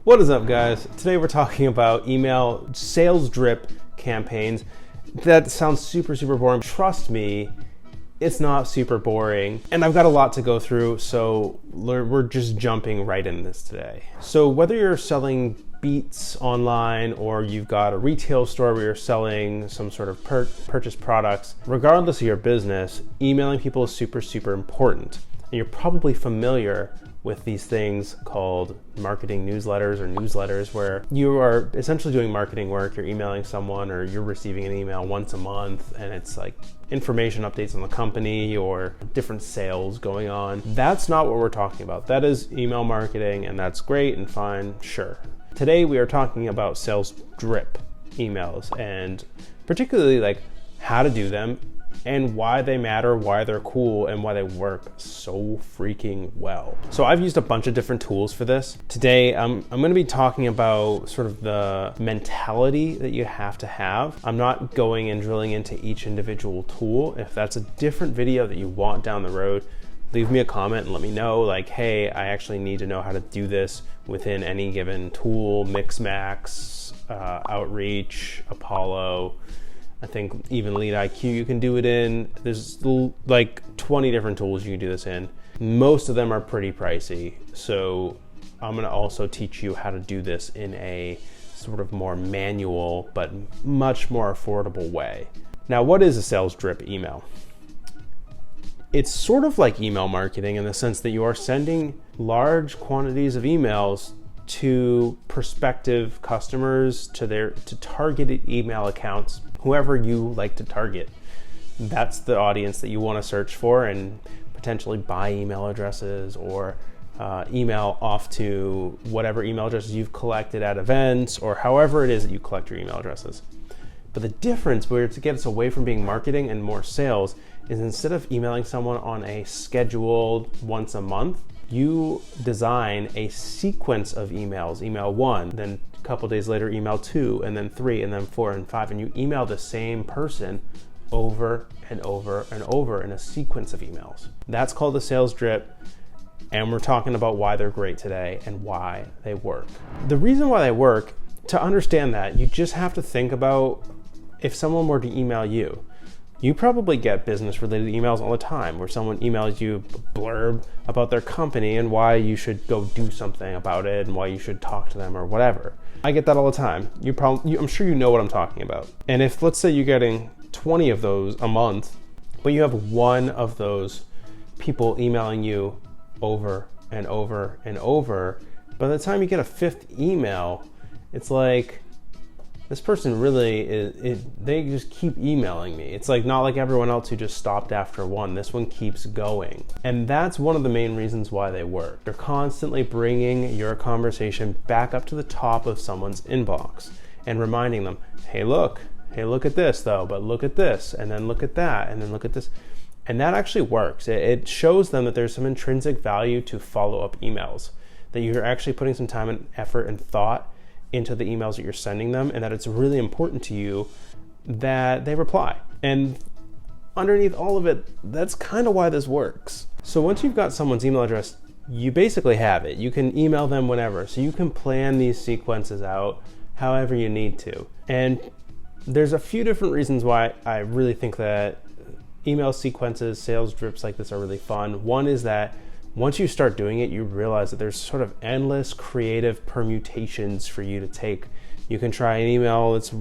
What is up, guys? Today we're talking about email sales drip campaigns. That sounds super boring. Trust me, it's not super boring. And I've got a lot to go through, so we're just jumping right in this today. So whether you're selling beats online or you've got a retail store where you're selling some sort of purchase products, regardless of your business, emailing people is super important. And you're probably familiar with these things called marketing newsletters where you are essentially doing marketing work. You're emailing someone or you're receiving an email once a month and it's like information updates on the company or different sales going on. That's not what we're talking about. That is email marketing, and that's great and fine, sure. Today we are talking about sales drip emails, and particularly like how to do them and why they matter, why they're cool, and why they work so freaking well. So I've used a bunch of different tools for this. Today, I'm gonna be talking about sort of the mentality that you have to have. I'm not going and drilling into each individual tool. If that's a different video that you want down the road, leave me a comment and let me know, like, hey, I actually need to know how to do this within any given tool, Mixmax, Outreach, Apollo. I think even Lead IQ you can do it in. There's like 20 different tools you can do this in. Most of them are pretty pricey. So I'm gonna also teach you how to do this in a sort of more manual, but much more affordable way. Now, what is a sales drip email? It's sort of like email marketing in the sense that you are sending large quantities of emails to prospective customers, to targeted email accounts, whoever you like to target. That's the audience that you want to search for and potentially buy email addresses or email off to whatever email addresses you've collected at events or however it is that you collect your email addresses. But the difference where to get us away from being marketing and more sales is instead of emailing someone on a scheduled once a month, you design a sequence of emails. Email 1, then a couple days later email 2, and then 3, and then 4 and 5, and you email the same person over and over and over in a sequence of emails. That's called the sales drip, and we're talking about why they're great today and why they work. The reason why they work, to understand that, you just have to think about if someone were to email you. You probably get business-related emails all the time where someone emails you a blurb about their company and why you should go do something about it and why you should talk to them or whatever. I get that all the time. I'm sure you know what I'm talking about. And if, let's say, you're getting 20 of those a month, but you have one of those people emailing you over and over and over, by the time you get a fifth email, it's like, this person really they just keep emailing me. It's like not like everyone else who just stopped after one. This one keeps going. And that's one of the main reasons why they work. You're constantly bringing your conversation back up to the top of someone's inbox and reminding them, hey, look at this though, but look at this, and then look at that, and then look at this. And that actually works. It shows them that there's some intrinsic value to follow-up emails, that you're actually putting some time and effort and thought into the emails that you're sending them, and that it's really important to you that they reply. And underneath all of it, that's kind of why this works. So once you've got someone's email address, you basically have it. You can email them whenever. So you can plan these sequences out however you need to. And there's a few different reasons why I really think that email sequences, sales drips like this are really fun. One is that once you start doing it, you realize that there's sort of endless creative permutations for you to take. You can try an email that's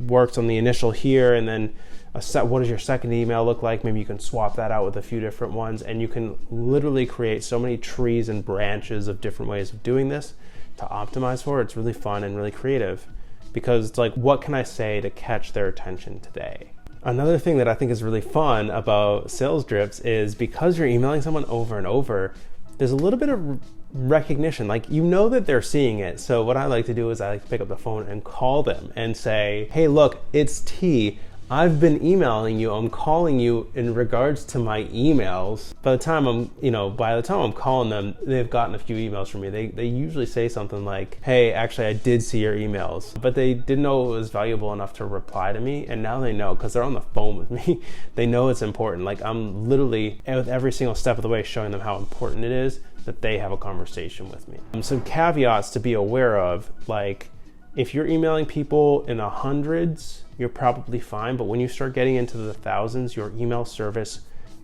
worked on the initial here, and then what does your second email look like? Maybe you can swap that out with a few different ones, and you can literally create so many trees and branches of different ways of doing this to optimize for. It's really fun and really creative because it's like, what can I say to catch their attention today? Another thing that I think is really fun about sales drips is because you're emailing someone over and over, there's a little bit of recognition. Like, you know that they're seeing it. So what I like to do is I like to pick up the phone and call them and say, hey, look, it's T. I've been emailing you. I'm calling you in regards to my emails. By the time I'm calling them, they've gotten a few emails from me. They usually say something like, hey, actually, I did see your emails, but they didn't know it was valuable enough to reply to me. And now they know because they're on the phone with me. They know it's important. Like, I'm literally with every single step of the way showing them how important it is that they have a conversation with me. Some caveats to be aware of, like if you're emailing people in the hundreds, you're probably fine, but when you start getting into the thousands, your email service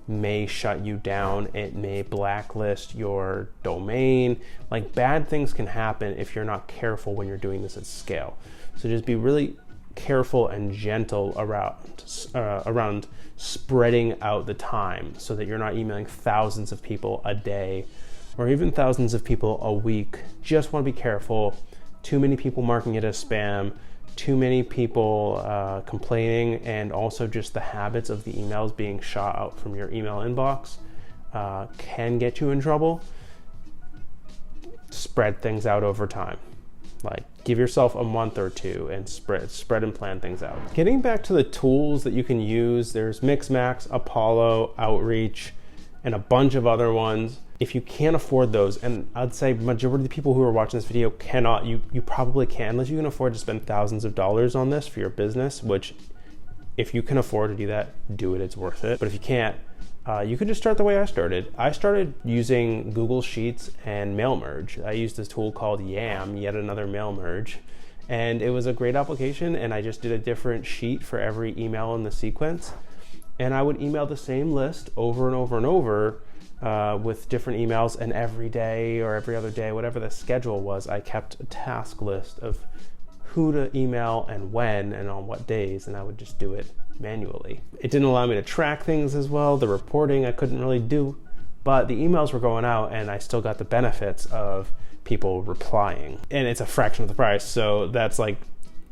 may shut you down. It may blacklist your domain. Like bad things can happen if you're not careful when you're doing this at scale. So just be really careful and gentle around spreading out the time so that you're not emailing thousands of people a day or even thousands of people a week. Just want to be careful. Too many people marking it as spam, too many people complaining, and also just the habits of the emails being shot out from your email inbox can get you in trouble. Spread things out over time. Like give yourself a month or two and spread and plan things out. Getting back to the tools that you can use, there's Mixmax, Apollo, Outreach, and a bunch of other ones. If you can't afford those, and I'd say majority of the people who are watching this video cannot, you probably can, unless you can afford to spend thousands of dollars on this for your business, which if you can afford to do that, do it, it's worth it. But if you can't, you could just start the way I started. I started using Google Sheets and Mail Merge. I used this tool called Yam, Yet Another Mail Merge, and it was a great application, and I just did a different sheet for every email in the sequence. And I would email the same list over and over and over with different emails, and every day or every other day, whatever the schedule was, I kept a task list of who to email and when and on what days, and I would just do it manually. It didn't allow me to track things as well. The reporting I couldn't really do, but the emails were going out and I still got the benefits of people replying. And it's a fraction of the price, so that's like,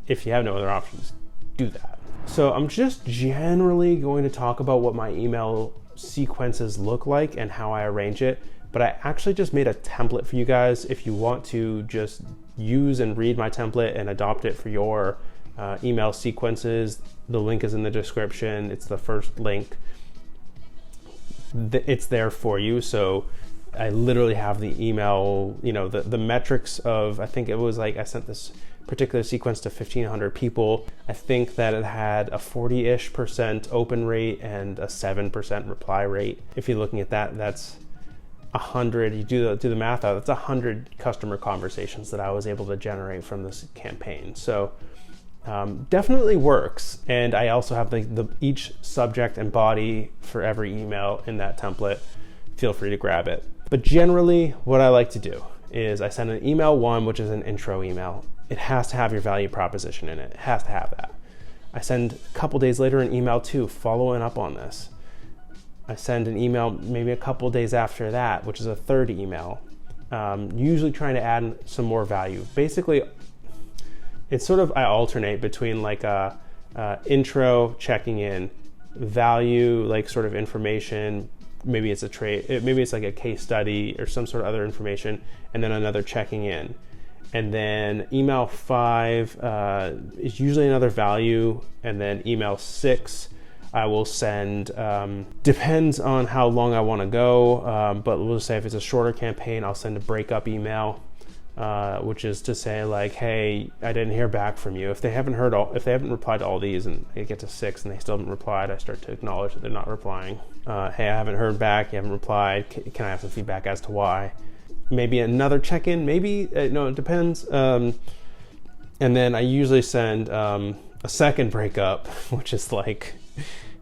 if you have no other options, do that. So I'm just generally going to talk about what my email sequences look like and how I arrange it, but I actually just made a template for you guys if you want to just use and read my template and adopt it for your email sequences. The link is in the description. It's the first link. It's there for you. So I literally have the email, the metrics of, I think it was like, I sent this particular sequence to 1,500 people. I think that it had a 40-ish% open rate and a 7% reply rate. If you're looking at that, that's 100, you do the math out, that's 100 customer conversations that I was able to generate from this campaign. So definitely works. And I also have each subject and body for every email in that template. Feel free to grab it. But generally what I like to do is I send an email 1, which is an intro email. It has to have your value proposition in it. It has to have that. I send a couple days later an email 2 following up on this. I send an email maybe a couple days after that, which is a third email, usually trying to add some more value. Basically, it's sort of, I alternate between like a intro, checking in, value, like sort of information, maybe it's a trade, maybe it's like a case study or some sort of other information, and then another checking in. And then email 5 is usually another value, and then email 6 I will send, depends on how long I want to go, but we'll just say if it's a shorter campaign, I'll send a breakup email, which is to say like, hey, I didn't hear back from you. If they haven't replied to all these and I get to 6 and they still haven't replied, I start to acknowledge that they're not replying. Hey, I haven't heard back, you haven't replied, can I have some feedback as to why? Maybe another check-in, maybe, it depends. And then I usually send a second breakup, which is like,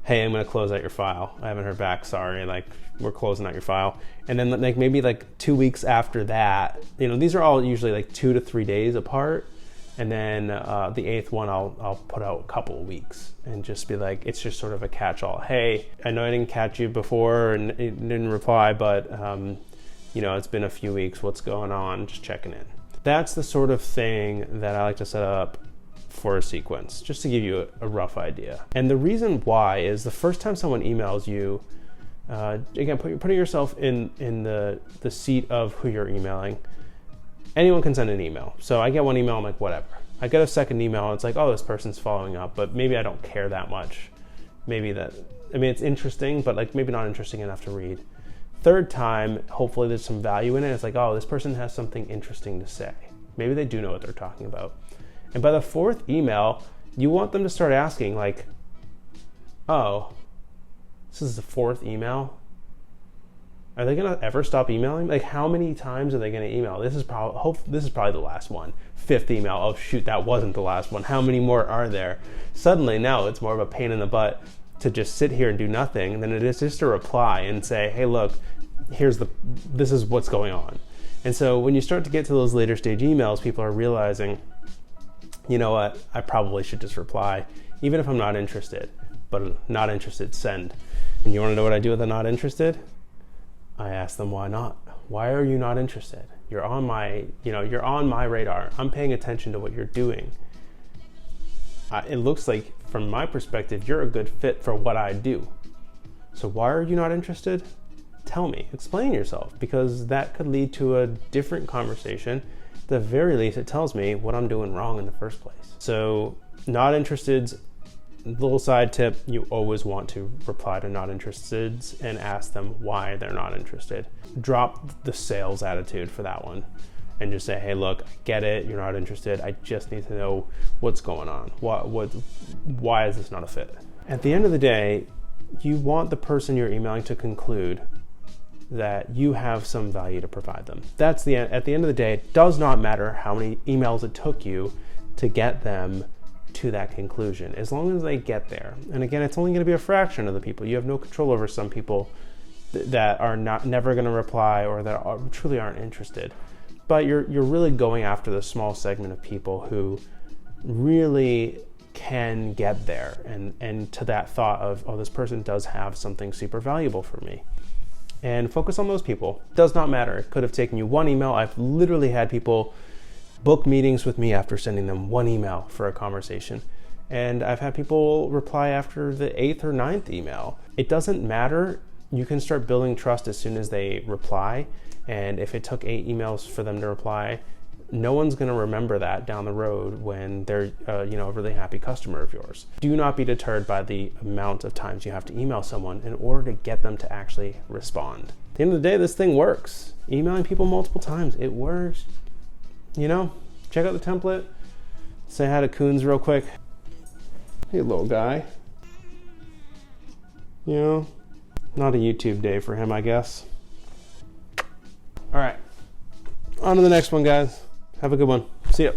hey, I'm going to close out your file. I haven't heard back, sorry, like we're closing out your file. And then like maybe like 2 weeks after that, these are all usually like 2 to 3 days apart. And then the 8th one, I'll put out a couple of weeks and just be like, it's just sort of a catch-all. Hey, I know I didn't catch you before and it didn't reply, but it's been a few weeks, what's going on? Just checking in. That's the sort of thing that I like to set up for a sequence, just to give you a rough idea. And the reason why is the first time someone emails you, again, putting yourself in the seat of who you're emailing. Anyone can send an email. So I get one email, I'm like, whatever. I get a second email, and it's like, oh, this person's following up, but maybe I don't care that much. It's interesting, but like maybe not interesting enough to read. Third time, hopefully there's some value in it. It's like, oh, this person has something interesting to say. Maybe they do know what they're talking about. And by the 4th email, you want them to start asking like, oh, this is the 4th email? Are they gonna ever stop emailing? Like, how many times are they gonna email? This is probably the last one. 5th email. Oh shoot, that wasn't the last one. How many more are there? Suddenly now it's more of a pain in the butt to just sit here and do nothing than it is just to reply and say, hey, look, this is what's going on. And so when you start to get to those later stage emails, people are realizing, you know what, I probably should just reply, even if I'm not interested. But not interested, send. And you want to know what I do with the not interested? I ask them why not. Why are you not interested? You're on my radar. I'm paying attention to what you're doing. It looks like, from my perspective, you're a good fit for what I do. So why are you not interested? Tell me, explain yourself, because that could lead to a different conversation. At the very least, it tells me what I'm doing wrong in the first place. So not interested's little side tip, you always want to reply to not interesteds and ask them why they're not interested. Drop the sales attitude for that one and just say, hey, look, I get it, you're not interested. I just need to know what's going on. Why is this not a fit? At the end of the day, you want the person you're emailing to conclude that you have some value to provide them. At the end of the day, it does not matter how many emails it took you to get them to that conclusion, as long as they get there. And again, it's only going to be a fraction of the people. You have no control over some people that are never going to reply or that truly aren't interested. But you're really going after the small segment of people who really can get there and to that thought of, oh, this person does have something super valuable for me. And focus on those people. It does not matter. It could have taken you one email. I've literally had people book meetings with me after sending them one email for a conversation. And I've had people reply after the 8th or 9th email. It doesn't matter. You can start building trust as soon as they reply. And if it took 8 emails for them to reply, no one's going to remember that down the road when they're a really happy customer of yours. Do not be deterred by the amount of times you have to email someone in order to get them to actually respond. At the end of the day, this thing works. Emailing people multiple times, it works. Check out the template. Say hi to Coons real quick. Hey, little guy. Not a YouTube day for him, I guess. All right. On to the next one, guys. Have a good one. See ya.